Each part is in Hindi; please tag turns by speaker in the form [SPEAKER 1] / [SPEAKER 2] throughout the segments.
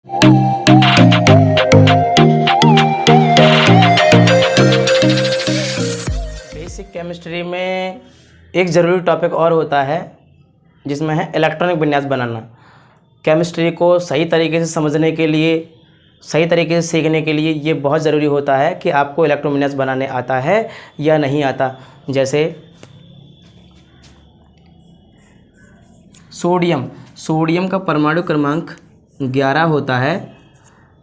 [SPEAKER 1] बेसिक केमिस्ट्री में एक ज़रूरी टॉपिक और होता है जिसमें है इलेक्ट्रॉनिक विन्यास बनाना। केमिस्ट्री को सही तरीके से समझने के लिए, सही तरीके से सीखने के लिए ये बहुत ज़रूरी होता है कि आपको इलेक्ट्रॉनिक विन्यास बनाने आता है या नहीं आता। जैसे सोडियम का परमाणु क्रमांक 11 होता है।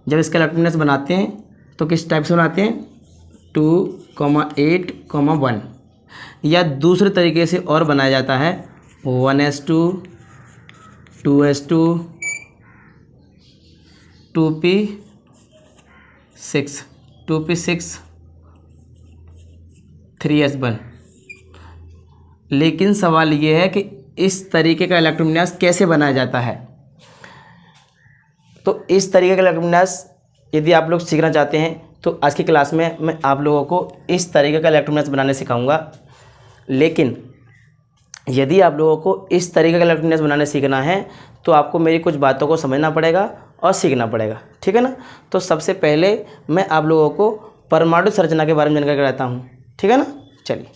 [SPEAKER 1] जब इसका इलेक्ट्रॉनिक विन्यास बनाते हैं तो किस टाइप से बनाते हैं, 2,8,1, या दूसरे तरीके से और बनाया जाता है 1s2, 2s2, 2p6, 3s1। लेकिन सवाल ये है कि इस तरीके का इलेक्ट्रॉनिक विन्यास कैसे बनाया जाता है। तो इस तरीके का इलेक्ट्रॉनिक विन्यास यदि आप लोग सीखना चाहते हैं तो आज की क्लास में मैं आप लोगों को इस तरीके का इलेक्ट्रॉनिक विन्यास बनाने सिखाऊंगा। लेकिन यदि आप लोगों को इस तरीके का इलेक्ट्रॉनिक विन्यास बनाने सीखना है तो आपको मेरी कुछ बातों को समझना पड़ेगा और सीखना पड़ेगा, ठीक है ना। तो सबसे पहले मैं आप लोगों को परमाणु संरचना के बारे में जानकारी कराता हूँ, ठीक है ना। चलिए,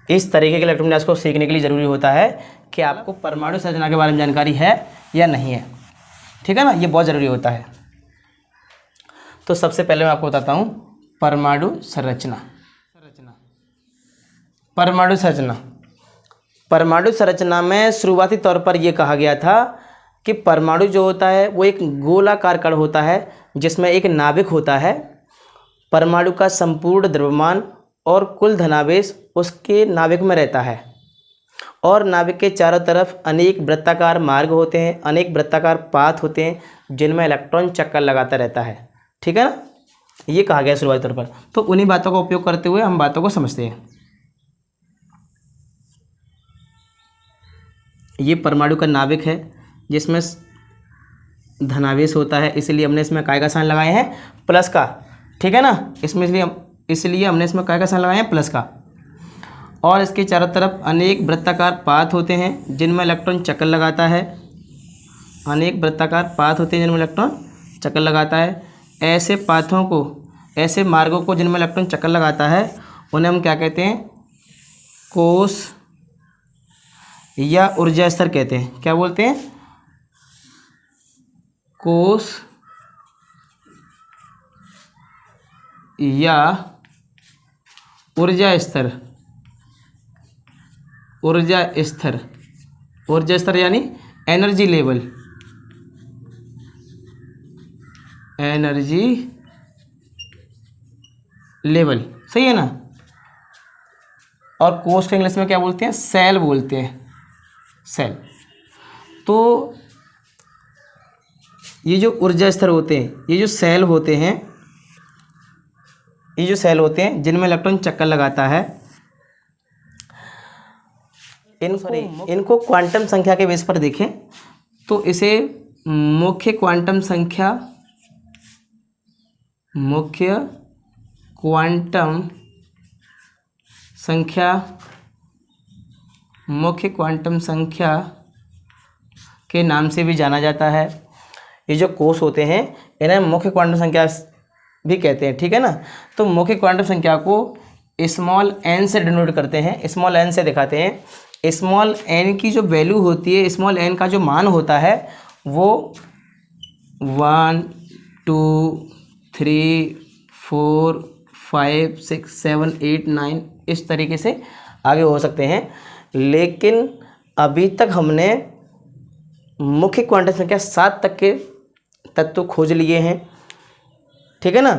[SPEAKER 1] इस तरीके के इलेक्ट्रॉनिक विन्यास को सीखने के लिए ज़रूरी होता है कि आपको परमाणु संरचना के बारे में जानकारी है या नहीं है, ठीक है ना। ये बहुत ज़रूरी होता है। तो सबसे पहले मैं आपको बताता हूँ परमाणु संरचना। परमाणु संरचना में शुरुआती तौर पर यह कहा गया था कि परमाणु जो होता है वो एक गोलाकार कण होता है जिसमें एक नाभिक होता है। परमाणु का संपूर्ण द्रव्यमान और कुल धनावेश उसके नाभिक में रहता है और नाभिक के चारों तरफ अनेक वृत्ताकार मार्ग होते हैं, अनेक वृत्ताकार पाथ होते हैं जिनमें इलेक्ट्रॉन चक्कर लगाता रहता है, ठीक है ना। ये कहा गया शुरुआती तौर पर। तो उन्हीं बातों का उपयोग करते हुए हम बातों को समझते हैं। ये परमाणु का नाभिक है जिसमें धनावेश होता है, इसलिए हमने इसमें काय का साइन लगाए हैं, प्लस का, ठीक है ना। इसलिए हमने इसमें काय का साइन लगाए हैं, प्लस का। और इसके चारों तरफ अनेक वृत्ताकार पाथ होते हैं जिनमें इलेक्ट्रॉन चक्कर लगाता है, अनेक वृत्ताकार पाथ होते हैं जिनमें इलेक्ट्रॉन चक्कर लगाता है। ऐसे पाथों को, ऐसे मार्गों को जिनमें इलेक्ट्रॉन चक्कर लगाता है उन्हें हम क्या कहते हैं, कोश या ऊर्जा स्तर कहते हैं। क्या बोलते हैं, कोश या ऊर्जा स्तर। ऊर्जा स्तर यानी एनर्जी लेवल, सही है ना। और कोश के इंग्लिश में क्या बोलते हैं, सेल बोलते हैं, सेल। तो ये जो ऊर्जा स्तर होते हैं, ये जो सेल होते हैं जिनमें इलेक्ट्रॉन चक्कर लगाता है, इनको क्वांटम संख्या के बेस पर देखें तो इसे मुख्य क्वांटम संख्या के नाम से भी जाना जाता है। ये जो कोश होते हैं इन्हें मुख्य क्वांटम संख्या भी कहते हैं, ठीक है ना। तो मुख्य क्वांटम संख्या को स्मॉल n से डिनोट करते हैं, स्मॉल n से दिखाते हैं। स्मॉल n की जो वैल्यू होती है, स्मॉल n का जो मान होता है वो 1, 2, 3, 4, 5, 6, 7, 8, 9 इस तरीके से आगे हो सकते हैं। लेकिन अभी तक हमने मुख्य क्वांटम संख्या 7 तक के तत्व खोज लिए हैं, ठीक है ना।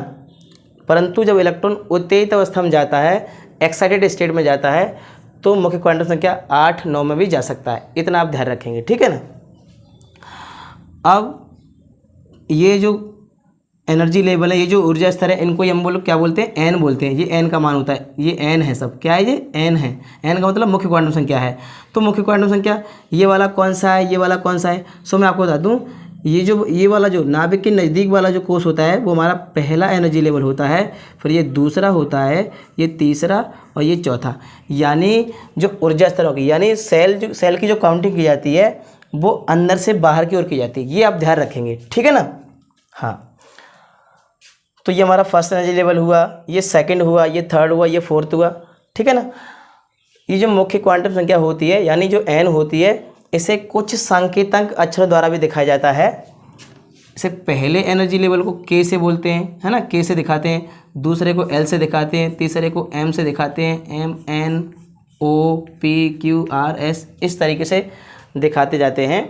[SPEAKER 1] परंतु जब इलेक्ट्रॉन उत्तेजित अवस्था में जाता है, एक्साइटेड स्टेट में जाता है, तो मुख्य क्वांटम संख्या 8, 9 में भी जा सकता है। इतना आप ध्यान रखेंगे, ठीक है ना। अब ये जो एनर्जी लेवल है, ये जो ऊर्जा स्तर है, इनको हम क्या बोलते हैं, एन बोलते हैं। ये एन का मान होता है, ये एन है, सब क्या है, ये एन है। एन का मतलब मुख्य क्वांटम संख्या है। तो मुख्य क्वांटम संख्या ये वाला कौन सा है, ये वाला कौन सा है। सो मैं आपको बता दूं, ये वाला जो नाभिक के नज़दीक वाला जो कोश होता है वो हमारा पहला एनर्जी लेवल होता है, फिर ये दूसरा होता है, ये तीसरा और ये चौथा। यानी जो ऊर्जा स्तर होगी, यानी सेल की जो काउंटिंग की जाती है वो अंदर से बाहर की ओर की जाती है, ये आप ध्यान रखेंगे, ठीक है ना। हाँ, तो ये हमारा फर्स्ट एनर्जी लेवल हुआ, ये सेकंड हुआ, ये थर्ड हुआ, ये फोर्थ हुआ, ठीक है ना। ये जो मुख्य क्वांटम संख्या होती है यानी जो n होती है, इसे कुछ सांकेतिक अक्षरों द्वारा भी दिखाया जाता है। इसे पहले एनर्जी लेवल को k से बोलते हैं, है ना, k से दिखाते हैं, दूसरे को l से दिखाते हैं, तीसरे को m से दिखाते हैं, m n o p q r s, इस तरीके से दिखाते जाते हैं।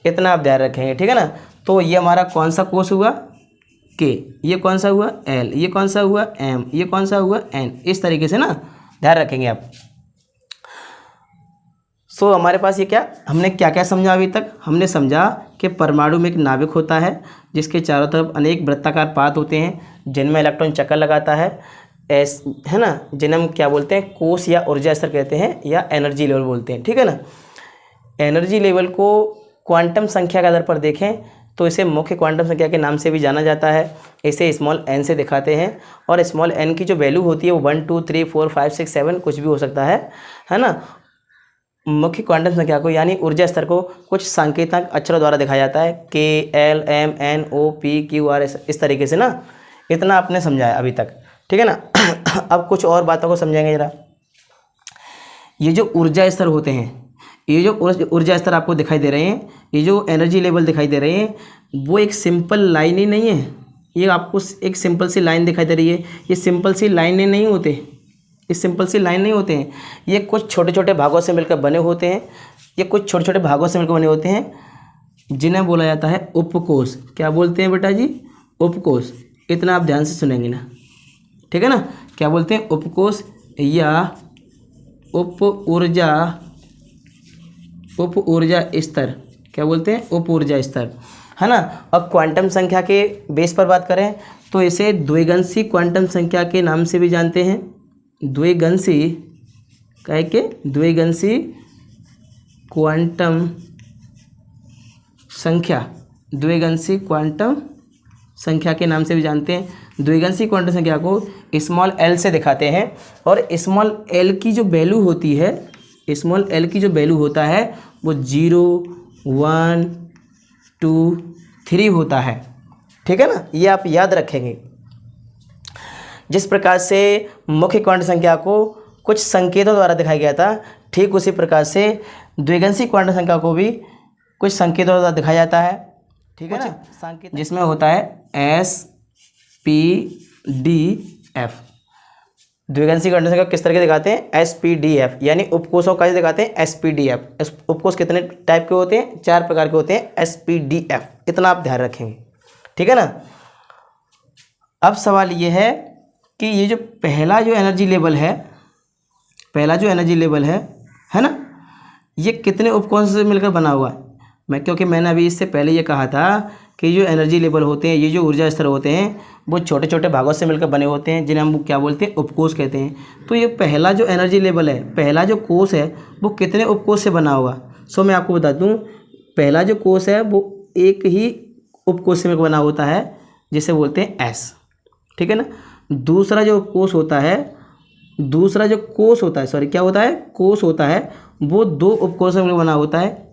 [SPEAKER 1] इतना आप ध्यान रखेंगे, ठीक है ना। तो ये हमारा कौन सा कोष हुआ k, ये कौन सा हुआ l, ये कौन सा हुआ m, ये कौन सा हुआ n, इस तरीके से ना ध्यान रखेंगे आप। सो हमारे पास ये क्या, हमने क्या क्या समझा अभी तक। हमने समझा कि परमाणु में एक नाभिक होता है जिसके चारों तरफ अनेक वृत्ताकार पात होते हैं जिनमें इलेक्ट्रॉन चक्कर लगाता है, है ना, जिन्हें हम क्या बोलते हैं, कोष या ऊर्जा स्तर कहते हैं या एनर्जी लेवल बोलते हैं, ठीक है ना। एनर्जी लेवल को क्वांटम संख्या के आधार पर देखें तो इसे मुख्य क्वांटम संख्या के नाम से भी जाना जाता है। इसे स्मॉल n से दिखाते हैं और स्मॉल n की जो वैल्यू होती है वो 1 2 3 4 5 6 7 कुछ भी हो सकता है ना। मुख्य क्वांटम संख्या को यानी ऊर्जा स्तर को कुछ सांकेतिक अक्षरों द्वारा दिखाया जाता है, k l m n o p q r s, इस तरीके से ना। इतना आपने समझाया अभी तक, ठीक है ना। अब कुछ और बातों को समझेंगे जरा। ये जो ऊर्जा स्तर होते हैं, ये जो ऊर्जा स्तर आपको दिखाई दे रहे हैं, ये जो एनर्जी लेवल दिखाई दे रहे हैं, वो एक सिंपल लाइन ही नहीं है। ये आपको एक सिंपल सी लाइन दिखाई दे रही है, ये सिंपल सी लाइनें नहीं होते, ये सिंपल सी लाइन नहीं होते हैं। ये कुछ छोटे छोटे भागों से मिलकर बने होते हैं, ये कुछ छोटे छोटे भागों से मिलकर बने होते हैं जिन्हें बोला जाता है उपकोष। क्या बोलते हैं बेटा जी, उपकोष। इतना आप ध्यान से सुनेंगे ना, ठीक है ना। क्या बोलते हैं, उपकोष या उप ऊर्जा स्तर, क्या बोलते हैं, उप ऊर्जा स्तर, है ना। अब क्वांटम संख्या के बेस पर बात करें तो इसे द्विगंशी क्वांटम संख्या के नाम से भी जानते हैं। द्विगंशी कह के, द्विगंशी क्वांटम संख्या, द्विगंशी क्वांटम संख्या के नाम से भी जानते हैं। द्विगंशी क्वांटम संख्या को स्मॉल l से दिखाते हैं और स्मॉल l की जो वैल्यू होती है, स्मॉल l की जो वैल्यू होता है वो 0 1 2 3 होता है, ठीक है ना। ये आप याद रखेंगे। जिस प्रकार से मुख्य क्वांटम संख्या को कुछ संकेतों द्वारा दिखाया गया था, ठीक उसी प्रकार से द्विगंशी क्वांटम संख्या को भी कुछ संकेतों द्वारा दिखाया जाता है, ठीक है ना। संकेत जिसमें होता है S P D F। द्विगंशी क्वांटम संख्या किस तरह के दिखाते हैं, S P D F, यानी उपकोषों का दिखाते हैं S P D F। उपकोष कितने टाइप के होते हैं, 4 प्रकार के होते हैं, S P D F। इतना आप ध्यान रखेंगे, ठीक है ना। अब सवाल ये है कि ये जो पहला जो एनर्जी लेवल है, पहला जो एनर्जी लेवल है ना, ये कितने उपकोषों से मिलकर बना हुआ है। क्योंकि मैंने अभी इससे पहले ये कहा था कि जो एनर्जी लेवल होते हैं, ये जो ऊर्जा स्तर होते हैं, वो छोटे छोटे भागों से मिलकर बने होते हैं जिन्हें हम क्या बोलते हैं, उपकोष कहते हैं। तो ये पहला जो एनर्जी लेवल है, पहला जो कोष है, वो कितने उपकोष से बना होगा। सो मैं आपको बता दूँ, पहला जो कोष है वो एक ही उपकोष से मिलकर बना होता है जिसे बोलते हैं S, ठीक है ना। दूसरा जो कोष होता है, दूसरा जो कोष होता है, सॉरी क्या होता है, कोष होता है, वो 2 उपकोषों से मिलकर बना होता है,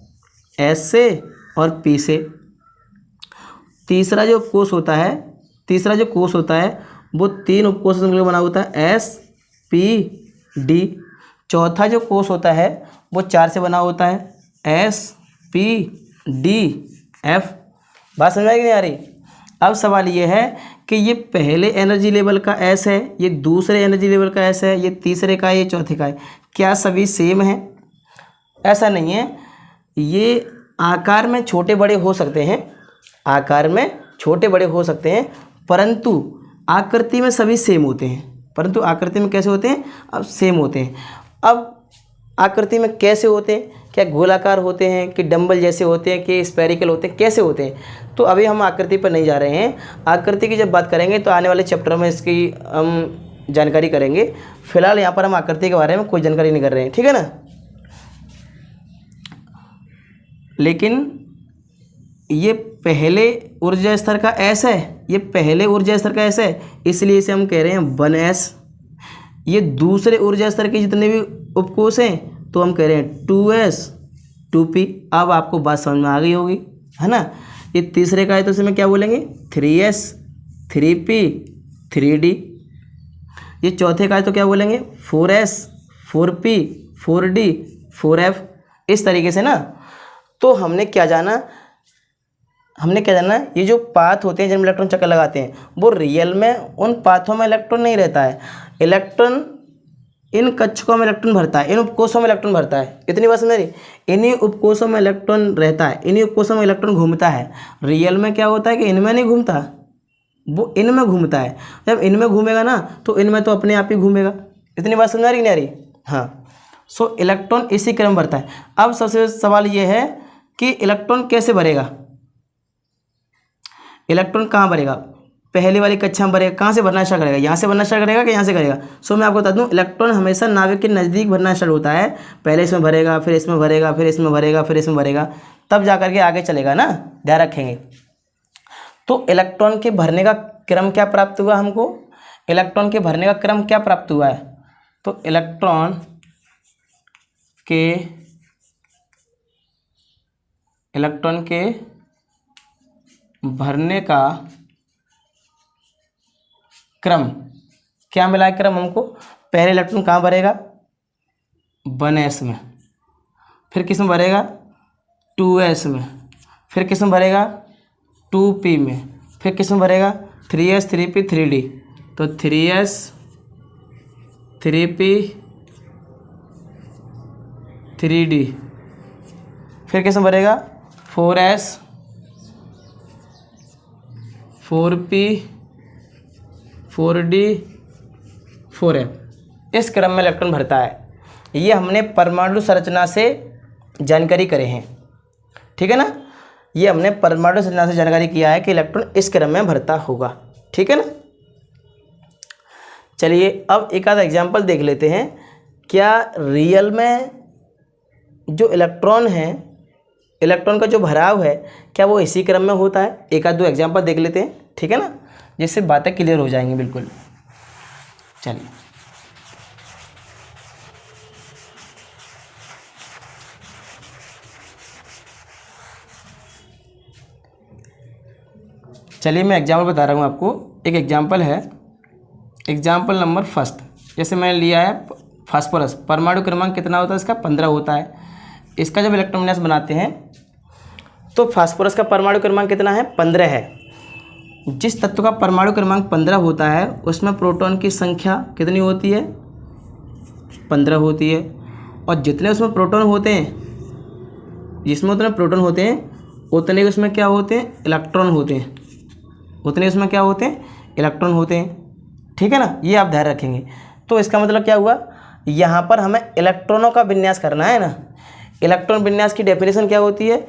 [SPEAKER 1] S से और P से। तीसरा जो कोष होता है, तीसरा जो कोष होता है वो 3 उपकोषों से मिलकर बना होता है, S P D। चौथा जो कोष होता है वो 4 से बना होता है, S P D F। बात समझ आई कि नहीं आ रही। अब सवाल ये है कि ये पहले एनर्जी लेवल का S है, ये दूसरे एनर्जी लेवल का S है, ये तीसरे का, ये चौथे का है, क्या सभी सेम है। ऐसा नहीं है, ये आकार में छोटे बड़े हो सकते हैं, आकार में छोटे बड़े हो सकते हैं, परंतु आकृति में सभी सेम होते हैं। परंतु आकृति में कैसे होते हैं, अब सेम होते हैं। अब आकृति में कैसे होते हैं, क्या गोलाकार होते हैं कि डंबल जैसे होते हैं कि स्फेरिकल होते हैं, कैसे होते हैं। तो अभी हम आकृति पर नहीं जा रहे हैं, आकृति की जब बात करेंगे तो आने वाले चैप्टर में इसकी हम जानकारी करेंगे। फिलहाल यहाँ पर हम आकृति के बारे में कोई जानकारी नहीं कर रहे हैं, ठीक है ना। लेकिन ये पहले ऊर्जा स्तर का S है, ये पहले ऊर्जा स्तर का S है, इसलिए इसे हम कह रहे हैं 1S। ये दूसरे ऊर्जा स्तर के जितने भी उपकोष हैं तो हम कह रहे हैं 2S 2p। अब आपको बात समझ में आ गई होगी, है ना। ये तीसरे का है तो इसमें क्या बोलेंगे 3s 3p 3d। ये चौथे का है तो क्या बोलेंगे 4s 4p 4d 4f। इस तरीके से ना। तो हमने क्या जाना ये जो पाथ होते हैं जिनमें इलेक्ट्रॉन चक्कर लगाते हैं वो रियल में उन पाथों में इलेक्ट्रॉन नहीं रहता है। इलेक्ट्रॉन इन कक्षकों में इलेक्ट्रॉन भरता है, इन उपकोषों में इलेक्ट्रॉन भरता है। इतनी बात समझ रही। इन्हीं उपकोषों में इलेक्ट्रॉन रहता है, इन्हीं उपकोषों में इलेक्ट्रॉन घूमता है। रियल में क्या होता है कि इनमें नहीं घूमता, वो इनमें घूमता है। जब इनमें घूमेगा ना तो इनमें तो अपने आप ही घूमेगा। इतनी बात समझ आ रही नहीं आ रही। हाँ, सो इलेक्ट्रॉन इसी क्रम भरता है। अब सबसे सवाल ये है कि इलेक्ट्रॉन कैसे भरेगा, इलेक्ट्रॉन कहाँ भरेगा। पहली वाली कक्षा में भरेगा, कहाँ से भरना स्टार्ट करेगा, यहाँ से भरना स्टार्ट करेगा कि यहाँ से करेगा। सो मैं आपको बता दूँ इलेक्ट्रॉन हमेशा नाभिक के नज़दीक भरना स्टार्ट होता है। पहले इसमें भरेगा, फिर इसमें भरेगा, फिर इसमें भरेगा, फिर इसमें भरेगा, तब जा करके आगे चलेगा ना, ध्यान रखेंगे। तो इलेक्ट्रॉन के भरने का क्रम क्या प्राप्त हुआ हमको, इलेक्ट्रॉन के भरने का क्रम क्या प्राप्त हुआ है। तो इलेक्ट्रॉन के भरने का क्रम क्या मिला है, क्रम हमको। पहले इलेक्ट्रॉन कहाँ भरेगा 1s में, फिर किस में भरेगा 2s में, फिर किस में भरेगा 2p में, फिर किस में भरेगा 3s 3p 3d। तो 3s 3p 3d, फिर किस में भरेगा 4s 4p 4d 4f। इस क्रम में इलेक्ट्रॉन भरता है। ये हमने परमाणु संरचना से जानकारी करे हैं, ठीक है ना। ये हमने परमाणु संरचना से जानकारी किया है कि इलेक्ट्रॉन इस क्रम में भरता होगा, ठीक है ना। चलिए अब एक आधा एग्जाम्पल देख लेते हैं। क्या रियल में जो इलेक्ट्रॉन है, इलेक्ट्रॉन का जो भराव है, क्या वो इसी क्रम में होता है। एक आध दो एग्जाम्पल देख लेते हैं, ठीक है ना, जिससे बातें क्लियर हो जाएंगी बिल्कुल। चलिए मैं एग्जाम्पल बता रहा हूँ आपको। एक एग्जाम्पल है, एग्जाम्पल नंबर फर्स्ट। जैसे मैंने लिया है फास्फोरस, परमाणु क्रमांक कितना होता है इसका 15 होता है। इसका जब इलेक्ट्रॉन विन्यास बनाते हैं तो फास्फोरस का परमाणु क्रमांक कितना है 15 है। जिस तत्व का परमाणु क्रमांक 15 होता है उसमें प्रोटॉन की संख्या कितनी होती है 15 होती है। और जितने उसमें प्रोटॉन होते हैं, जिसमें उतने प्रोटॉन होते हैं उतने उसमें क्या होते हैं इलेक्ट्रॉन होते हैं, उतने उसमें क्या होते हैं इलेक्ट्रॉन होते हैं, ठीक है ना। ये आप ध्यान रखेंगे। तो इसका मतलब क्या हुआ, यहाँ पर हमें इलेक्ट्रॉनों का विन्यास करना है ना। इलेक्ट्रॉन विन्यास की डेफिनेशन क्या होती है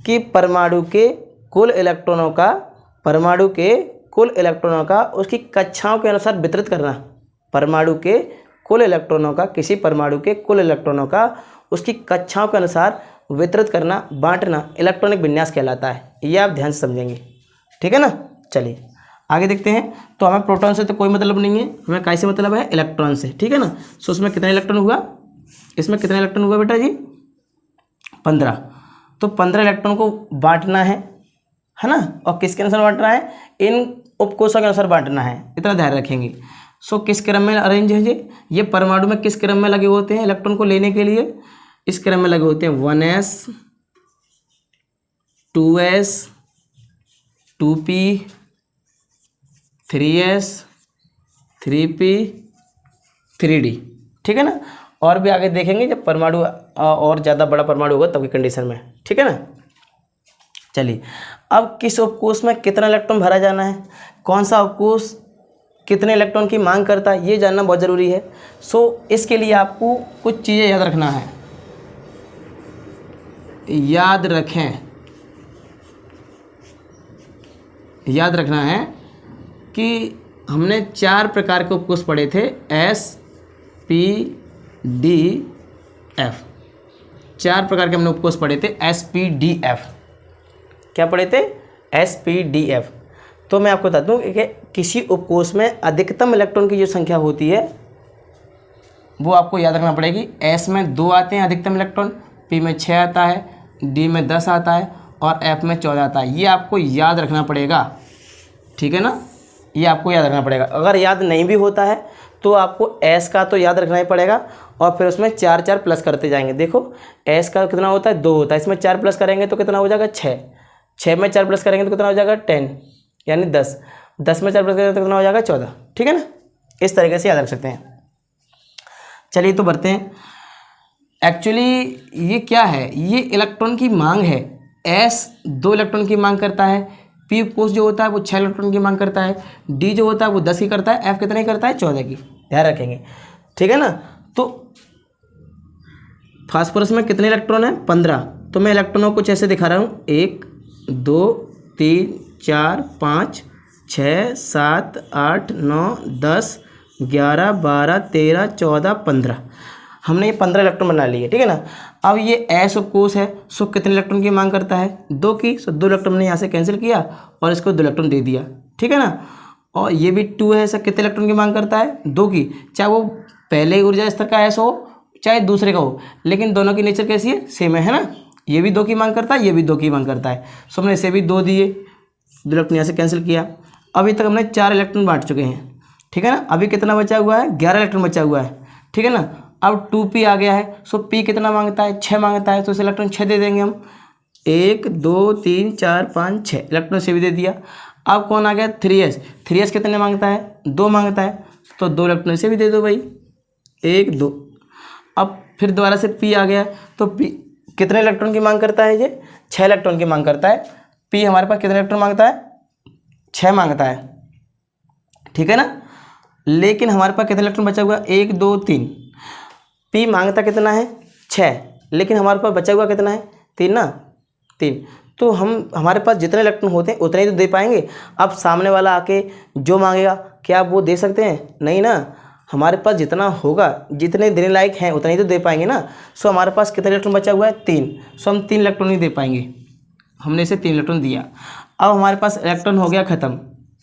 [SPEAKER 1] कि परमाणु के कुल इलेक्ट्रॉनों का उसकी कक्षाओं के अनुसार वितरित करना। परमाणु के कुल इलेक्ट्रॉनों का, किसी परमाणु के कुल इलेक्ट्रॉनों का उसकी कक्षाओं के अनुसार वितरित करना, बांटना इलेक्ट्रॉनिक विन्यास कहलाता है। ये आप ध्यान से समझेंगे, ठीक है ना। चलिए आगे देखते हैं। तो हमें प्रोटॉन से तो कोई मतलब नहीं है, हमें कैसे मतलब है इलेक्ट्रॉन से, ठीक है ना। सो उसमें कितने इलेक्ट्रॉन हुआ, इसमें कितने इलेक्ट्रॉन हुआ बेटा जी 15। तो 15 इलेक्ट्रॉन को बांटना है ना। और किसके अनुसार बांटना है, इन उपकोषों के अनुसार बांटना है, इतना ध्यान रखेंगे। सो किस क्रम में अरेंज है जी, ये परमाणु में किस क्रम में लगे होते हैं इलेक्ट्रॉन को लेने के लिए, इस क्रम में लगे होते हैं 1s 2s 2p 3s 3p 3d, ठीक है ना। और भी आगे देखेंगे जब परमाणु और ज़्यादा बड़ा परमाणु होगा तब की कंडीशन में, ठीक है ना। चलिए अब किस उपकोष में कितना इलेक्ट्रॉन भरा जाना है, कौन सा उपकोष कितने इलेक्ट्रॉन की मांग करता है, ये जानना बहुत ज़रूरी है। सो इसके लिए आपको कुछ चीज़ें याद रखना है, याद रखना है कि हमने 4 प्रकार के उपकोष पढ़े थे, S P D F। 4 प्रकार के हमने उपकोष पढ़े थे, S P D F। क्या पढ़े थे S P D F। तो मैं आपको बता दूं कि किसी उपकोष में अधिकतम इलेक्ट्रॉन की जो संख्या होती है वो आपको याद रखना पड़ेगी। S में 2 आते हैं अधिकतम इलेक्ट्रॉन, पी में 6 आता है, डी में 10 आता है और एफ में 14 आता है। ये आपको याद रखना पड़ेगा, ठीक है ना, ये आपको याद रखना पड़ेगा। अगर याद नहीं भी होता है तो आपको एस का तो याद रखना ही पड़ेगा और फिर उसमें 4 4 प्लस करते जाएंगे। देखो एस का कितना होता है 2 होता है, इसमें 4 प्लस करेंगे तो कितना हो जाएगा 6, 6 में 4 प्लस करेंगे तो कितना हो जाएगा 10 यानी 10, 10 में 4 प्लस करेंगे तो कितना हो जाएगा 14, ठीक है ना। इस तरीके से याद रख सकते हैं। चलिए तो बढ़ते हैं। एक्चुअली ये क्या है, ये इलेक्ट्रॉन की मांग है। एस 2 इलेक्ट्रॉन की मांग करता है, पी कोष जो होता है वो 6 इलेक्ट्रॉन की मांग करता है, डी जो होता है वो 10 की करता है, एफ कितने करता है 14 की, ध्यान रखेंगे, ठीक है ना। तो फास्फोरस में कितने इलेक्ट्रॉन है 15, तो मैं इलेक्ट्रॉनों को कुछ ऐसे दिखा रहा हूँ 1 2 3 4 5 6 7 8 9 10 11 12 13 14 15, हमने ये 15 इलेक्ट्रॉन बना लिए, ठीक है ना। अब ये एस कोष है, सो कितने इलेक्ट्रॉन की मांग करता है 2 की, सो 2 इलेक्ट्रॉन ने यहाँ से कैंसिल किया और इसको 2 इलेक्ट्रॉन दे दिया, ठीक है ना। और ये भी 2 है, सर कितने इलेक्ट्रॉन की मांग करता है 2 की, चाहे वो पहले ऊर्जा स्तर का एस हो चाहे दूसरे का हो, लेकिन दोनों की नेचर कैसी है सेम है ना। ये भी 2 की मांग करता है, ये भी 2 की मांग करता है, सो हमने इसे भी 2 दिए, 2 इलेक्ट्रॉन यहाँ से कैंसिल किया। अभी तक हमने 4 इलेक्ट्रॉन बांट चुके हैं, ठीक है ना। अभी कितना बचा हुआ है 11 इलेक्ट्रॉन बचा हुआ है, ठीक है ना। अब 2p आ गया है, सो p कितना मांगता है 6 मांगता है, तो इसे इलेक्ट्रॉन 6 दे देंगे हम, 1 2 3 4 5 6 इलेक्ट्रॉन से भी दे दिया। अब कौन आ गया 3s, 3s कितने मांगता है 2 मांगता है, तो 2 इलेक्ट्रॉन से भी दे दो भाई 1 2। अब फिर दोबारा से p आ गया, तो p कितने इलेक्ट्रॉन की मांग करता है, ये 6 इलेक्ट्रॉन की मांग करता है। p हमारे पास कितने इलेक्ट्रॉन मांगता है 6 मांगता है, ठीक है ना। लेकिन हमारे पास कितने इलेक्ट्रॉन बचा हुआ 1 2 3, p मांगता कितना है 6, लेकिन हमारे पास बचा हुआ कितना है 3 ना, 3, तो हमारे पास जितने इलेक्ट्रॉन होते हैं उतने ही तो दे पाएंगे। अब सामने वाला आके जो मांगेगा क्या वो दे सकते हैं, नहीं ना। हमारे पास जितना होगा, जितने देने लायक हैं उतने ही तो दे पाएंगे ना। सो हमारे पास कितना इलेक्ट्रॉन बचा हुआ है 3, सो हम 3 इलेक्ट्रॉन ही दे पाएंगे, हमने इसे 3 इलेक्ट्रॉन दिया। अब हमारे पास इलेक्ट्रॉन हो गया ख़त्म,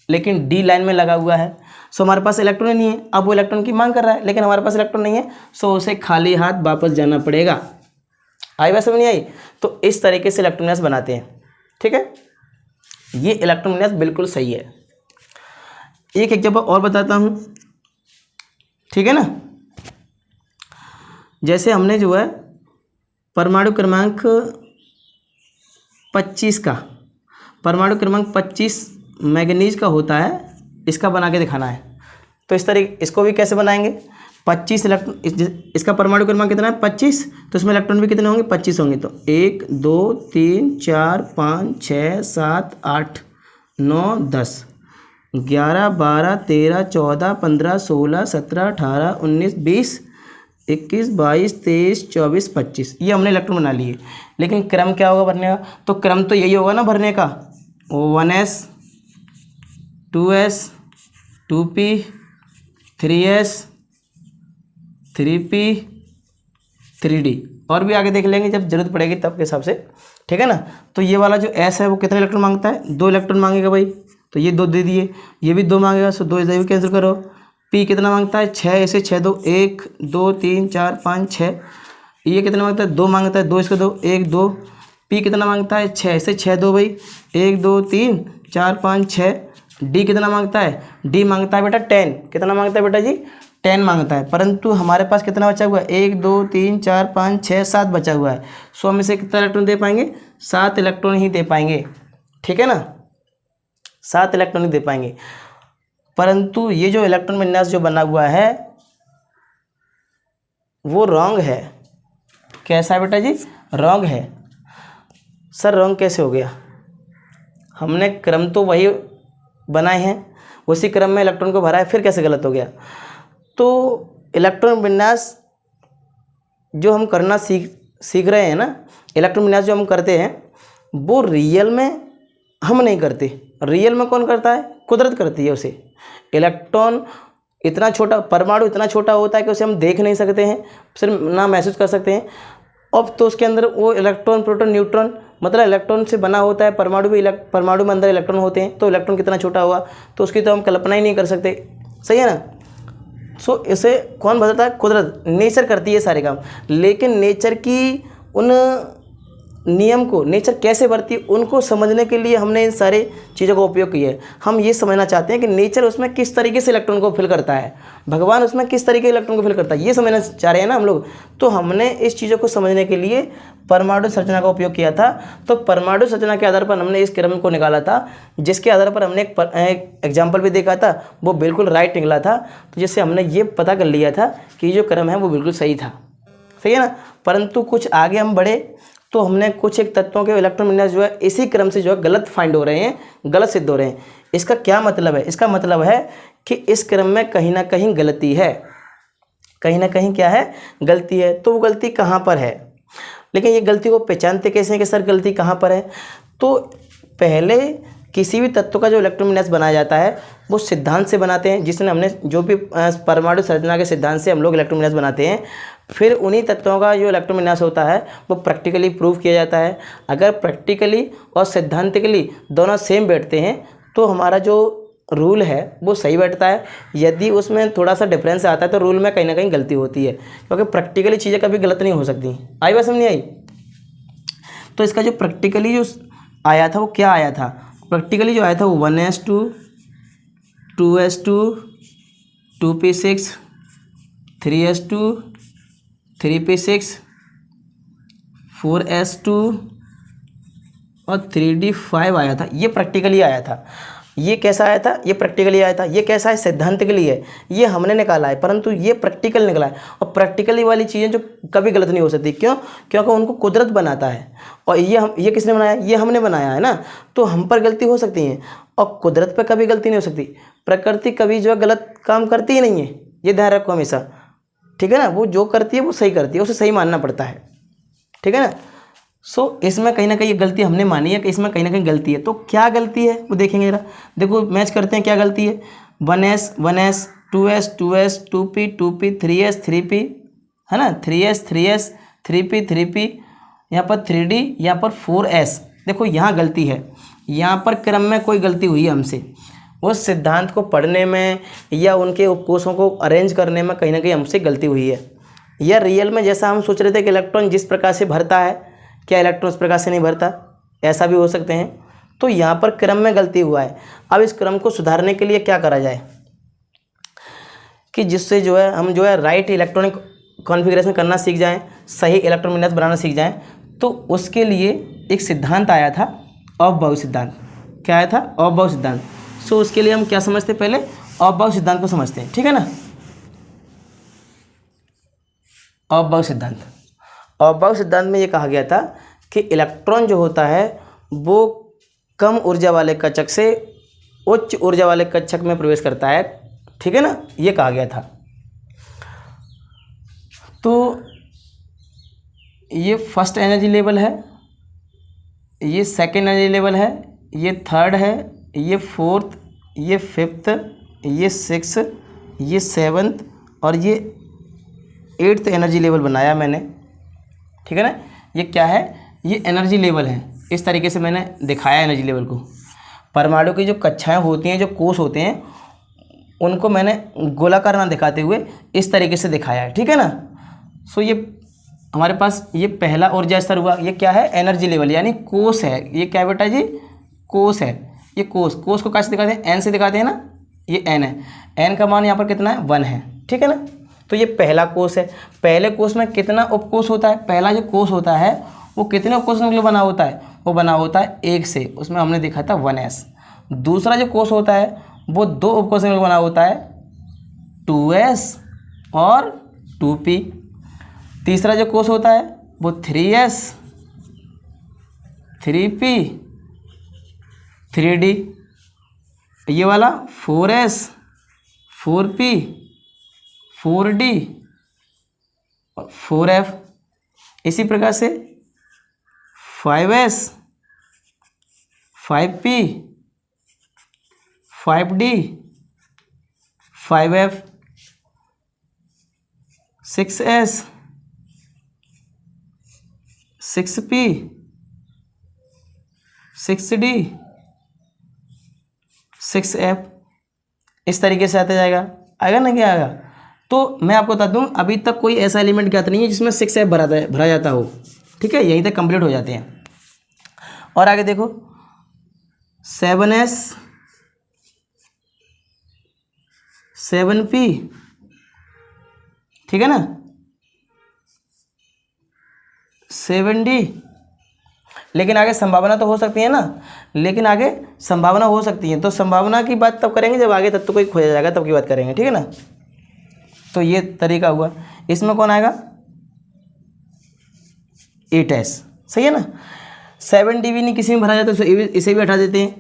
[SPEAKER 1] लेकिन डी लाइन में लगा हुआ है, सो हमारे पास इलेक्ट्रॉन ही नहीं है। अब वो इलेक्ट्रॉन की मांग कर रहा है, लेकिन हमारे पास इलेक्ट्रॉन नहीं है, सो उसे खाली हाथ वापस जाना पड़ेगा। आई बात समझ नहीं आई? तो इस तरीके से इलेक्ट्रॉन विन्यास बनाते हैं, ठीक है। ये इलेक्ट्रॉन विन्यास बिल्कुल सही है। एक एग्जाम्पल और बताता हूँ, ठीक है ना। जैसे हमने जो है परमाणु क्रमांक 25 का, परमाणु क्रमांक 25 मैंगनीज का होता है, इसका बना के दिखाना है। तो इस तरीके इसको भी कैसे बनाएंगे, 25 इलेक्ट्रॉन, इसका परमाणु क्रमांक कितना है 25, तो इसमें इलेक्ट्रॉन भी कितने होंगे 25 होंगे। तो 1 2 3 4 5 6 7 8 9 10 11 12 13 14 15 16 17 18 19 20 21 22 23 24 25, ये हमने इलेक्ट्रॉन बना लिए। लेकिन क्रम क्या होगा भरने का, तो क्रम तो यही होगा ना भरने का, 1s 2s 2p 3s 3p 3d, और भी आगे देख लेंगे जब जरूरत पड़ेगी तब के हिसाब से, ठीक है ना। तो ये वाला जो s है वो कितने इलेक्ट्रॉन मांगता है 2 इलेक्ट्रॉन मांगेगा भाई, तो ये 2 दे दिए, ये भी 2 मांगेगा, सो 2 इसे भी कैंसिल करो। p कितना मांगता है 6, इसे 6 दो 1 2 3 4 5 6, ये कितना मांगता है 2 मांगता है, 2 इसको दो 1 2, p कितना मांगता है 6, इसे 6 दो भाई 1 2 3 4 5 6, d कितना मांगता है, d मांगता है बेटा 10, कितना मांगता है बेटा जी 10 मांगता है। परंतु हमारे पास कितना बचा हुआ है 1 2 3 4 5 6 7 बचा हुआ है, सो हम इसे कितना इलेक्ट्रॉन दे पाएंगे 7 इलेक्ट्रॉन ही दे पाएंगे, ठीक है ना, 7 इलेक्ट्रॉन ही दे पाएंगे। परंतु ये जो इलेक्ट्रॉन विन्यास जो बना हुआ है वो रॉन्ग है। कैसा है बेटा जी, रॉन्ग है। सर रॉन्ग कैसे हो गया, हमने क्रम तो वही बनाए हैं, उसी क्रम में इलेक्ट्रॉन को भरा है, फिर कैसे गलत हो गया। तो इलेक्ट्रॉन विन्यास जो हम करना सीख रहे हैं ना, इलेक्ट्रॉन विन्यास जो हम करते हैं वो रियल में हम नहीं करते, रियल में कौन करता है, कुदरत करती है उसे। इलेक्ट्रॉन इतना छोटा, परमाणु इतना छोटा होता है कि उसे हम देख नहीं सकते हैं, सिर्फ ना महसूस कर सकते हैं। अब तो उसके अंदर वो इलेक्ट्रॉन प्रोटॉन न्यूट्रॉन मतलब इलेक्ट्रॉन से बना होता है, परमाणु में अंदर इलेक्ट्रॉन होते हैं, तो इलेक्ट्रॉन कितना छोटा होगा तो उसकी तो हम कल्पना ही नहीं कर सकते, सही है ना। सो इसे कौन बताता है, कुदरत, नेचर करती है सारे काम। लेकिन नेचर की उन नियम को नेचर कैसे बढ़ती है उनको समझने के लिए हमने इन सारे चीज़ों का उपयोग किया है। हम ये समझना चाहते हैं कि नेचर उसमें किस तरीके से इलेक्ट्रॉन को फिल करता है, भगवान उसमें किस तरीके के इलेक्ट्रॉन को फिल करता है, ये समझना चाह रहे हैं ना हम लोग। तो हमने इस चीज़ों को समझने के लिए परमाणु संरचना का उपयोग किया था। तो परमाणु संरचना के आधार पर हमने इस क्रम को निकाला था, जिसके आधार पर हमने एक एग्जाम्पल भी देखा था, वो बिल्कुल राइट निकला था। तो जिससे हमने ये पता कर लिया था कि जो क्रम है वो बिल्कुल सही था, सही है ना। परंतु कुछ आगे हम बढ़े तो हमने कुछ एक तत्वों के इलेक्ट्रॉन विन्यास जो है इसी क्रम से जो है गलत फाइंड हो रहे हैं, गलत सिद्ध हो रहे हैं। इसका क्या मतलब है? इसका मतलब है कि इस क्रम में कहीं ना कहीं गलती है, कहीं ना कहीं क्या है, गलती है। तो वो गलती कहाँ पर है? लेकिन ये गलती को पहचानते कैसे हैं कि सर गलती कहाँ पर है? तो पहले किसी भी तत्व का जो इलेक्ट्रॉन विन्यास बनाया जाता है वो सिद्धांत से बनाते हैं, जिसने हमने जो भी परमाणु संरचना के सिद्धांत से हम लोग इलेक्ट्रॉन विन्यास बनाते हैं। फिर उन्हीं तत्वों का जो इलेक्ट्रॉन विन्यास होता है वो प्रैक्टिकली प्रूव किया जाता है। अगर प्रैक्टिकली और सिद्धांतिकली दोनों सेम बैठते हैं तो हमारा जो रूल है वो सही बैठता है। यदि उसमें थोड़ा सा डिफरेंस आता है तो रूल में कहीं ना कहीं गलती होती है, क्योंकि प्रैक्टिकली चीज़ें कभी गलत नहीं हो सकती। आई बात समझ नहीं आई? तो इसका जो प्रैक्टिकली जो आया था वो क्या आया था? प्रैक्टिकली जो आया था वो 1s2 2s2 2p6 3s2 3p6 4s2 और 3d5 आया था। ये प्रैक्टिकली आया था। ये कैसा आया था? ये प्रैक्टिकली आया था। ये कैसा है? सिद्धांतिकली है, ये हमने निकाला है, परंतु ये प्रैक्टिकल निकला है। और प्रैक्टिकली वाली चीज़ें जो कभी गलत नहीं हो सकती, क्यों? क्योंकि उनको कुदरत बनाता है, और ये किसने बनाया? ये हमने बनाया है ना। तो हम पर गलती हो सकती है और कुदरत पर कभी गलती नहीं हो सकती। प्रकृति कभी जो है गलत काम करती ही नहीं है, ये ध्यान रखो हमेशा, ठीक है ना। वो जो करती है वो सही करती है, उसे सही मानना पड़ता है, ठीक है ना। सो इसमें कहीं ना कहीं ये गलती हमने मानी है कि इसमें कहीं ना कहीं गलती है। तो क्या गलती है वो देखेंगे जरा। देखो मैच करते हैं क्या गलती है। 1s 1s 2s 2s 2p 2p 3s 3p, है ना, 3s 3s 3p 3p, यहाँ पर 3d, यहाँ पर 4s। देखो यहाँ गलती है, यहाँ पर क्रम में कोई गलती हुई है हमसे। उस सिद्धांत को पढ़ने में या उनके उपकोषों को अरेंज करने में कहीं ना कहीं हमसे गलती हुई है। या रियल में जैसा हम सोच रहे थे कि इलेक्ट्रॉन जिस प्रकार से भरता है, क्या इलेक्ट्रॉन उस प्रकार से नहीं भरता, ऐसा भी हो सकते हैं। तो यहाँ पर क्रम में गलती हुआ है। अब इस क्रम को सुधारने के लिए क्या करा जाए कि जिससे जो है हम जो है राइट इलेक्ट्रॉनिक कॉन्फ़िगरेशन करना सीख जाएं, सही इलेक्ट्रॉन विन्यास बनाना सीख जाएं। तो उसके लिए एक सिद्धांत आया था, ऑफ-बाउ सिद्धांत। क्या आया था? ऑफ-बाउ सिद्धांत। सो उसके लिए हम क्या समझते हैं? पहले ऑफ-बाउ सिद्धांत को समझते हैं, ठीक है ना। ऑफ-बाउ सिद्धांत, ऑफ-बाउ सिद्धांत में ये कहा गया था कि इलेक्ट्रॉन जो होता है वो कम ऊर्जा वाले कक्षक से उच्च ऊर्जा वाले कक्षक में प्रवेश करता है, ठीक है ना, ये कहा गया था। तो ये फर्स्ट एनर्जी लेवल है, ये सेकेंड एनर्जी लेवल है, ये थर्ड है, ये फोर्थ, ये फिफ्थ, ये सिक्स, ये सेवन्थ और ये एट्थ एनर्जी लेवल बनाया मैंने, ठीक है ना। ये क्या है? ये एनर्जी लेवल है। इस तरीके से मैंने दिखाया एनर्जी लेवल को। परमाणु की जो कक्षाएं होती हैं, जो कोष होते हैं, उनको मैंने गोलाकार ना दिखाते हुए इस तरीके से दिखाया है, ठीक है ना। सो ये हमारे पास ये पहला ऊर्जा स्तर हुआ। ये क्या है? एनर्जी लेवल, यानी कोष है। ये क्या है बेटा जी? कोष है। ये कोष को कैसे दिखाते हैं? एन से दिखाते हैं ना। ये एन है, एन का मान यहाँ पर कितना है? 1 है, ठीक है ना। तो ये पहला कोष है। पहले कोष में कितना उपकोष होता है? पहला जो कोष होता है वो कितने उपकोषों के लिए बना होता है? वो बना होता है 1 से, उसमें हमने देखा था 1s। दूसरा जो कोष होता है वो 2 उपकोषों के लिए बना होता है, 2s और 2p। तीसरा जो कोष होता है वो 3s 3p 3d, ये वाला 4s 4p 4d और 4f। इसी प्रकार से 5s 5p 5d 5f 6s 6p 6d 6f। इस तरीके से आता जाएगा, आएगा ना? क्या आएगा? तो मैं आपको बता दूं, अभी तक कोई ऐसा एलिमेंट ज्ञात नहीं है जिसमें 6f भरा जाता हो। ठीक है, यहीं तक कंप्लीट हो जाते हैं। और आगे देखो 7s 7p, ठीक है ना, 7d। लेकिन आगे संभावना तो हो सकती है ना, लेकिन आगे संभावना हो सकती है, तो संभावना की बात तब करेंगे जब आगे तत्व कोई खोजा जाएगा, तब की बात करेंगे, ठीक है ना। तो ये तरीका हुआ। इसमें कौन आएगा, 8s, सही है ना। 7d भी नहीं किसी में भरा जाता तो इसे भी हटा देते हैं,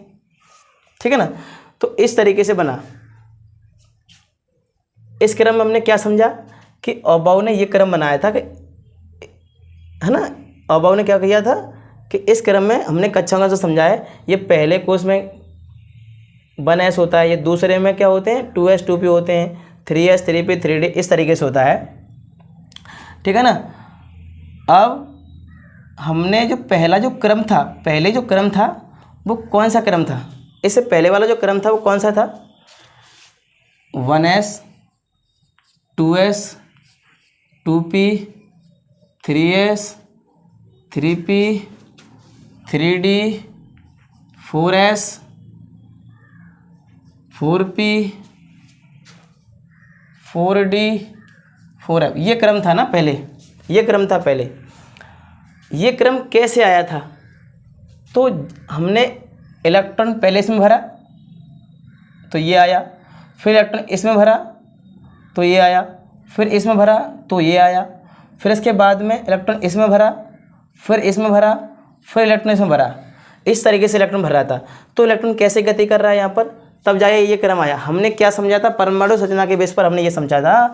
[SPEAKER 1] ठीक है ना। तो इस तरीके से बना। इस क्रम में हमने क्या समझा कि अबाव ने ये क्रम बनाया था कि, है ना, अबाव ने क्या किया था कि इस क्रम में हमने कक्षा का जो समझाया, ये पहले कोर्स में 1s होता है, ये दूसरे में क्या होते हैं 2s 2p होते हैं, 3s 3p 3d, इस तरीके से होता है, ठीक है ना। अब हमने जो पहला जो क्रम था, पहले जो क्रम था वो कौन सा क्रम था, इससे पहले वाला जो क्रम था वो कौन सा था, 1s 2s 2p 3s 3p 3d 4s 4p 4d 4f, ये क्रम था ना पहले, ये क्रम था पहले। ये क्रम कैसे आया था, तो हमने इलेक्ट्रॉन पहले इसमें भरा तो ये आया, फिर इलेक्ट्रॉन इसमें भरा तो ये आया, फिर इसमें भरा तो ये आया, फिर इसके बाद में इलेक्ट्रॉन इसमें भरा, फिर इसमें भरा, फिर इलेक्ट्रॉन इसमें भरा, इस तरीके से इलेक्ट्रॉन भर रहा था। तो इलेक्ट्रॉन कैसे गति कर रहा है यहाँ पर, तब जाए ये क्रम आया। हमने क्या समझा था, परमाणु संरचना के बेस पर हमने ये समझा था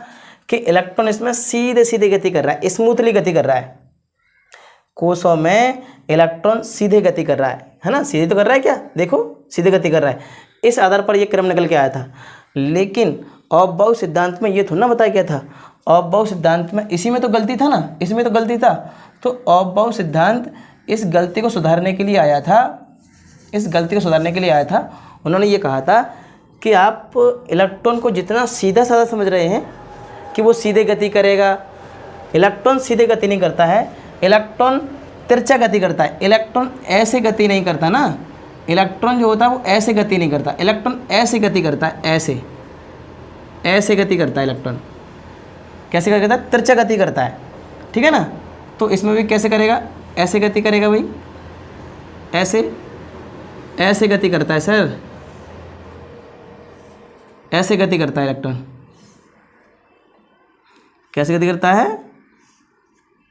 [SPEAKER 1] कि इलेक्ट्रॉन इसमें सीधे सीधे गति कर रहा है, स्मूथली गति कर रहा है। कोशों में इलेक्ट्रॉन सीधे गति कर रहा है ना, सीधे तो कर रहा है क्या, देखो सीधे गति कर रहा है। इस आधार पर ये क्रम निकल के आया था। लेकिन अबाव सिद्धांत में ये थोड़ा ना बताया गया था, अबाव सिद्धांत में इसी में तो गलती था ना, इसमें तो गलती था। तो अबाव सिद्धांत इस गलती को सुधारने के लिए आया था, इस गलती को सुधारने के लिए आया था। उन्होंने ये कहा था कि आप इलेक्ट्रॉन को जितना सीधा साधा समझ रहे हैं कि वो सीधे गति करेगा, इलेक्ट्रॉन सीधे गति नहीं करता है, इलेक्ट्रॉन तिरछा गति करता है। इलेक्ट्रॉन ऐसे गति नहीं करता ना, इलेक्ट्रॉन जो होता है वो ऐसे गति नहीं करता, इलेक्ट्रॉन ऐसे गति करता है, ऐसे ऐसे गति करता है इलेक्ट्रॉन। कैसे करता है, तिरछा गति करता है, ठीक है ना। तो इसमें भी कैसे करेगा, ऐसे गति करेगा भाई, ऐसे ऐसे गति करता है सर, ऐसे गति करता है इलेक्ट्रॉन। कैसे गति करता है,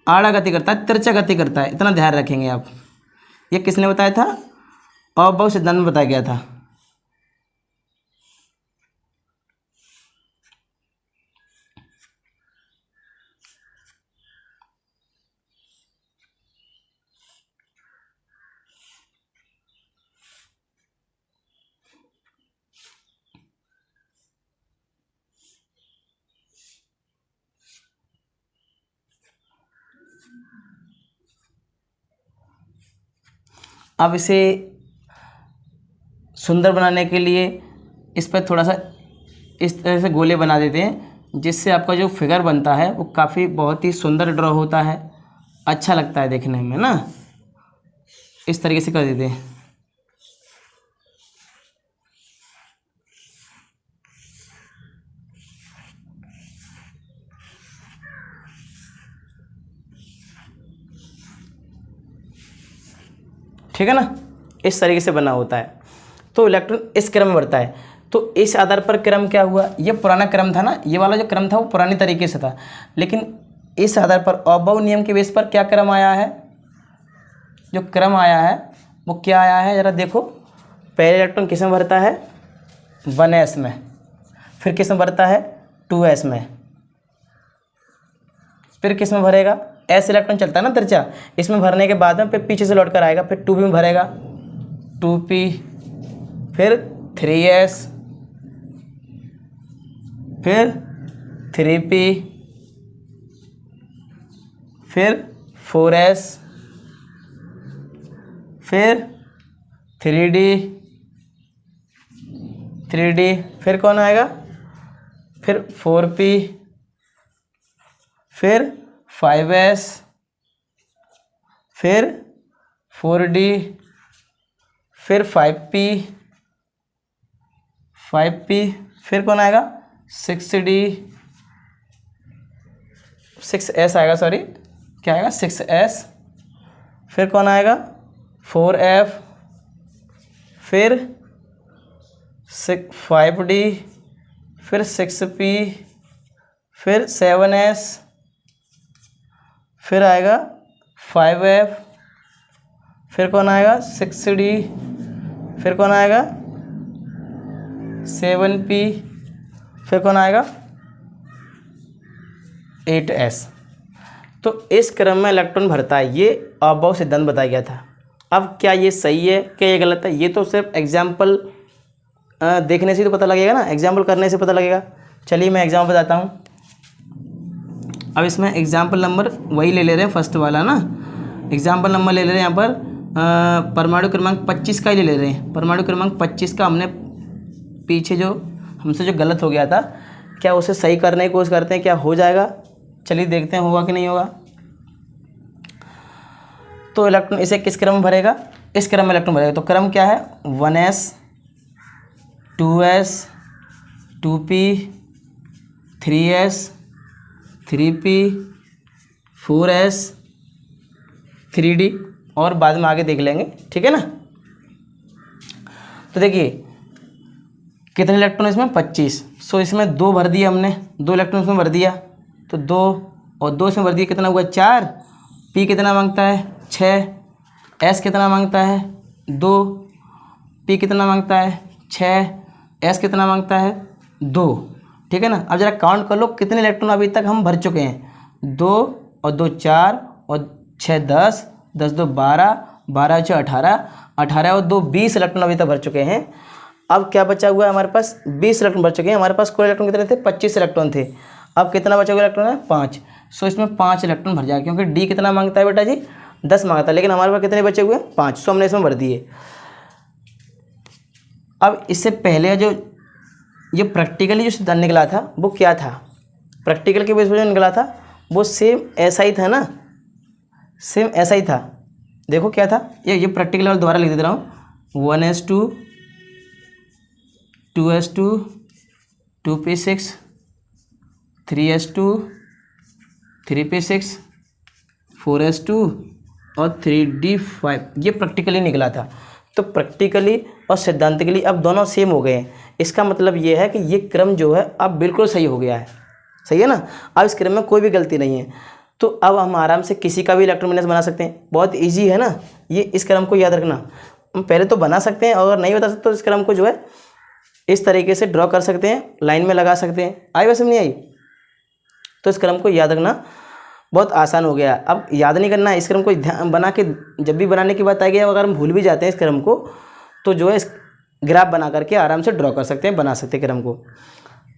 [SPEAKER 1] आड़ा गति करता है, तिरछा गति करता है, इतना ध्यान रखेंगे आप। ये किसने बताया था, अबाव सिद्धांत में बताया गया था। अब इसे सुंदर बनाने के लिए इस पर थोड़ा सा इस तरह से गोले बना देते हैं, जिससे आपका जो फिगर बनता है वो काफ़ी बहुत ही सुंदर ड्रॉ होता है, अच्छा लगता है देखने में ना। इस तरीके से कर देते हैं। ठीक है ना, इस तरीके से बना होता है। तो इलेक्ट्रॉन इस क्रम में बढ़ता है। तो इस आधार पर क्रम क्या हुआ, ये पुराना क्रम था ना, ये वाला जो क्रम था वो पुरानी तरीके से था। लेकिन इस आधार पर अबाव नियम के बेस पर क्या क्रम आया है, जो क्रम आया है वो क्या आया है ज़रा देखो। पहले इलेक्ट्रॉन किस में भरता है, 1s में, फिर किस में भरता है, 2s में, फिर किस में भरेगा, s इलेक्ट्रॉन चलता है ना तिरछा, इसमें भरने के बाद में फिर पीछे से लौट कर आएगा, फिर 2p में भरेगा, 2p, फिर 3s, फिर 3p, फिर 4s, फिर 3d, 3d, फिर कौन आएगा, फिर 4p, फिर 5s, फिर 4d, फिर 5p, फिर कौन आएगा 6d, 6s आएगा, सॉरी क्या आएगा 6s, फिर कौन आएगा 4f, फिर 5d, फिर 6p, फिर 7s, फिर आएगा 5f, फिर कौन आएगा 6d, फिर कौन आएगा 7p, फिर कौन आएगा 8s। तो इस क्रम में इलेक्ट्रॉन भरता है, ये अबॉव सिद्धांत बताया गया था। अब क्या ये सही है क्या ये गलत है, ये तो सिर्फ एग्जाम्पल देखने से तो पता लगेगा ना, एग्जाम्पल करने से पता लगेगा। चलिए मैं एग्जाम्पल बताता हूँ। अब इसमें एग्जाम्पल नंबर वही ले ले रहे हैं, फर्स्ट वाला ना, एग्जाम्पल नंबर ले ले रहे हैं यहाँ पर परमाणु क्रमांक 25 का ही ले रहे हैं। परमाणु क्रमांक 25 का हमने पीछे जो हमसे जो गलत हो गया था, क्या उसे सही करने की कोशिश करते हैं, क्या हो जाएगा। चलिए देखते हैं होगा कि नहीं होगा। तो इलेक्ट्रॉन इसे किस क्रम में भरेगा, इस क्रम में इलेक्ट्रॉन भरेगा। तो क्रम क्या है 1s, 2s, 2p, 3s, 3p, 4s, 3d, और बाद में आगे देख लेंगे, ठीक है ना। तो देखिए कितने इलेक्ट्रॉन इसमें 25, सो इसमें 2 भर दिया हमने, 2 इलेक्ट्रॉन इसमें भर दिया, तो 2 और 2 इसमें भर दिया, कितना हुआ 4। p कितना मांगता है 6, s कितना मांगता है 2, p कितना मांगता है 6, s कितना मांगता है 2, ठीक है ना। अब जरा काउंट कर लो कितने इलेक्ट्रॉन अभी तक हम भर चुके हैं। 2 और 2 4 और 6 10, 10 2 12, 12 6 18, 18 और 2 20 इलेक्ट्रॉन अभी तक भर चुके हैं। अब क्या बचा हुआ है हमारे पास 20 इलेक्ट्रॉन भर चुके हैं। हमारे पास कुल इलेक्ट्रॉन कितने थे 25 इलेक्ट्रॉन थे। अब कितना बचा हुआ इलेक्ट्रॉन है 5, सो इसमें 5 इलेक्ट्रॉन भर जाएगा, क्योंकि डी कितना मांगता है बेटा जी 10 मांगता है, लेकिन हमारे पास कितने बचे हुए हैं 5, सो हमने इसमें भर दिए। अब इससे पहले जो ये प्रैक्टिकली जो सिद्धांत निकला था वो क्या था, प्रैक्टिकल के बेस पर जो निकला था वो सेम ऐसा ही था ना, सेम ऐसा ही था। देखो क्या था, ये प्रैक्टिकल वाला दोबारा लिख दे रहा हूँ। 1s2, 2s2, 2p6, 3s2, 3p6, 4s2 और 3d5, ये प्रैक्टिकली निकला था। तो प्रैक्टिकली और सिद्धांतिकली अब दोनों सेम हो गए हैं। इसका मतलब ये है कि ये क्रम जो है अब बिल्कुल सही हो गया है, सही है ना। अब इस क्रम में कोई भी गलती नहीं है। तो अब हम आराम से किसी का भी इलेक्ट्रोमिनेस बना सकते हैं, बहुत इजी है ना। ये इस क्रम को याद रखना, हम पहले तो बना सकते हैं, और नहीं बता सकते तो इस क्रम को जो है इस तरीके से ड्रॉ कर सकते हैं, लाइन में लगा सकते हैं। आई वैसे नहीं आई, तो इस क्रम को याद रखना बहुत आसान हो गया। अब याद नहीं करना, इस क्रम को ध्यान बना के जब भी बनाने की बात आएगी, अगर हम भूल भी जाते हैं इस क्रम को, तो जो है इस ग्राफ बना करके आराम से ड्रॉ कर सकते हैं, बना सकते हैं क्रम को,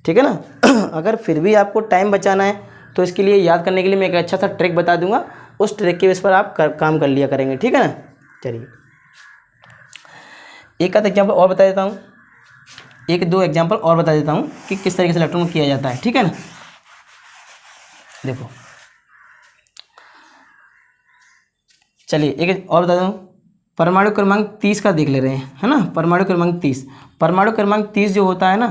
[SPEAKER 1] ठीक है ना। अगर फिर भी आपको टाइम बचाना है तो इसके लिए याद करने के लिए मैं एक अच्छा सा ट्रिक बता दूंगा, उस ट्रिक के बेस पर आप काम कर लिया करेंगे, ठीक है ना। चलिए एक आध एग्जाम्पल और बता देता हूँ, 1-2 एग्जाम्पल और बता देता हूँ कि किस तरीके से इलेक्ट्रॉन किया जाता है, ठीक है ना। देखो चलिए एक और बता दूँ, परमाणु क्रमांक 30 का देख ले रहे हैं, है ना। परमाणु क्रमांक 30, परमाणु क्रमांक 30 जो होता है ना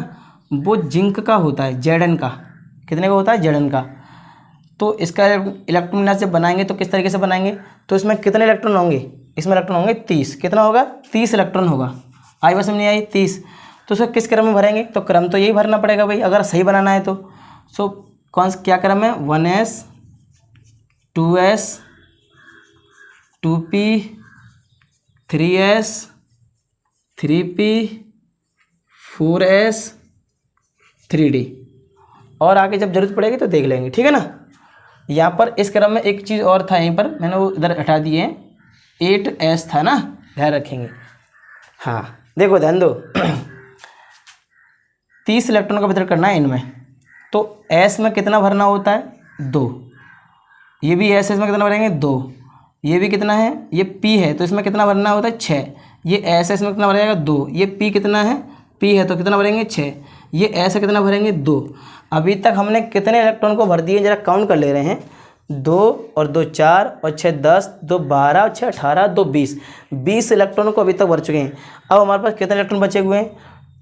[SPEAKER 1] वो जिंक का होता है, Zn का। कितने का होता है Zn का। तो इसका इलेक्ट्रॉन विन्यास जब बनाएंगे तो किस तरीके से बनाएंगे, तो इसमें कितने इलेक्ट्रॉन होंगे, इसमें इलेक्ट्रॉन होंगे 30। कितना होगा 30 इलेक्ट्रॉन होगा। आई बस में नहीं आई 30, तो उसको किस क्रम में भरेंगे, तो क्रम तो यही भरना पड़ेगा भाई अगर सही बनाना है तो। सो क्या क्रम है 1s, 2s, 2p, 3s, 3p, 4s, 3d, और आगे जब जरूरत पड़ेगी तो देख लेंगे, ठीक है ना। यहाँ पर इस क्रम में एक चीज़ और था, यहीं पर मैंने वो इधर हटा दिए, 8s था ना, ध्यान रखेंगे। हाँ देखो ध्यान दो 30 इलेक्ट्रॉन का वितरण करना है इनमें, तो s में कितना भरना होता है 2, ये भी s में कितना भरेंगे 2, ये भी कितना है ये p है तो इसमें कितना भरना होता है 6, ये s में कितना भरेगा 2, ये p कितना है p है तो कितना भरेंगे 6, ये s कितना भरेंगे 2। अभी तक हमने कितने इलेक्ट्रॉन को भर दिए जरा काउंट कर ले रहे हैं। 2 और 2 4 और 6 10, 2 12 और 6 18, 2 20, 20 इलेक्ट्रॉनों को अभी तक भर चुके हैं। अब हमारे पास कितने इलेक्ट्रॉन बचे हुए हैं?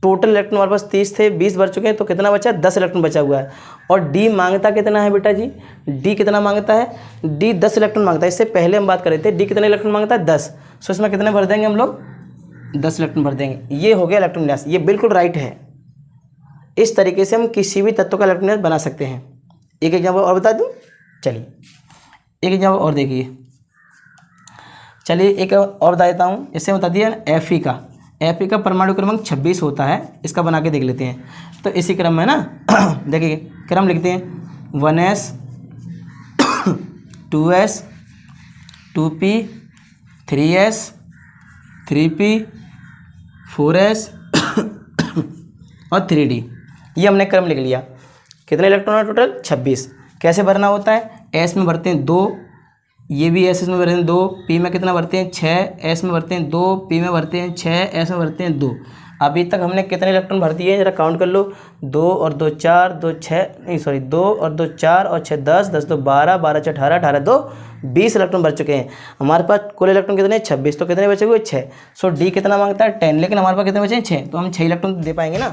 [SPEAKER 1] टोटल इलेक्ट्रॉन हमारे पास 30 थे, 20 भर चुके हैं, तो कितना बचा? 10 इलेक्ट्रॉन बचा हुआ है। और डी मांगता कितना है बेटा जी? डी कितना मांगता है? डी 10 इलेक्ट्रॉन मांगता है। इससे पहले हम बात कर रहे थे डी कितने इलेक्ट्रॉन मांगता है? 10। सो इसमें कितने भर देंगे हम लोग? 10 इलेक्ट्रॉन भर देंगे। ये हो गया इलेक्ट्रॉन विन्यास, ये बिल्कुल राइट है। इस तरीके से हम किसी भी तत्व का इलेक्ट्रॉन विन्यास बना सकते हैं। एक एग्जाम्पल और बता दूं? चलिए एक एग्जाम्पल और देखिए। चलिए एक और बता देता हूँ। इससे बता दिया Fe का, Fe का परमाणु क्रमांक 26 होता है। इसका बना के देख लेते हैं। तो इसी क्रम में ना देखिए क्रम लिखते हैं 1s 2s 2p 3s 3p 4s और 3d। ये हमने क्रम लिख लिया। कितने इलेक्ट्रॉन है टोटल? 26। कैसे भरना होता है? एस में भरते हैं 2, ये भी एस में भरते हैं 2, पी में कितना भरते हैं? 6, एस में भरते हैं 2, पी में भरते हैं 6, एस में भरते हैं 2। अभी तक हमने कितने इलेक्ट्रॉन भर दिए हैं जरा काउंट कर लो। 2 और 2 4, 2 6 नहीं सॉरी 2 और 2 4 और 6 10, 10 2 12, 12 6 18, 18 2 20 इलेक्ट्रॉन भर चुके हैं। हमारे पास कुल इलेक्ट्रॉन कितने? 26। तो कितने बचे हुए? 6। सो डी कितना मांगता है? 10। लेकिन हमारे पास कितने बचे हैं? 6। तो हम 6 इलेक्ट्रॉन दे पाएंगे ना।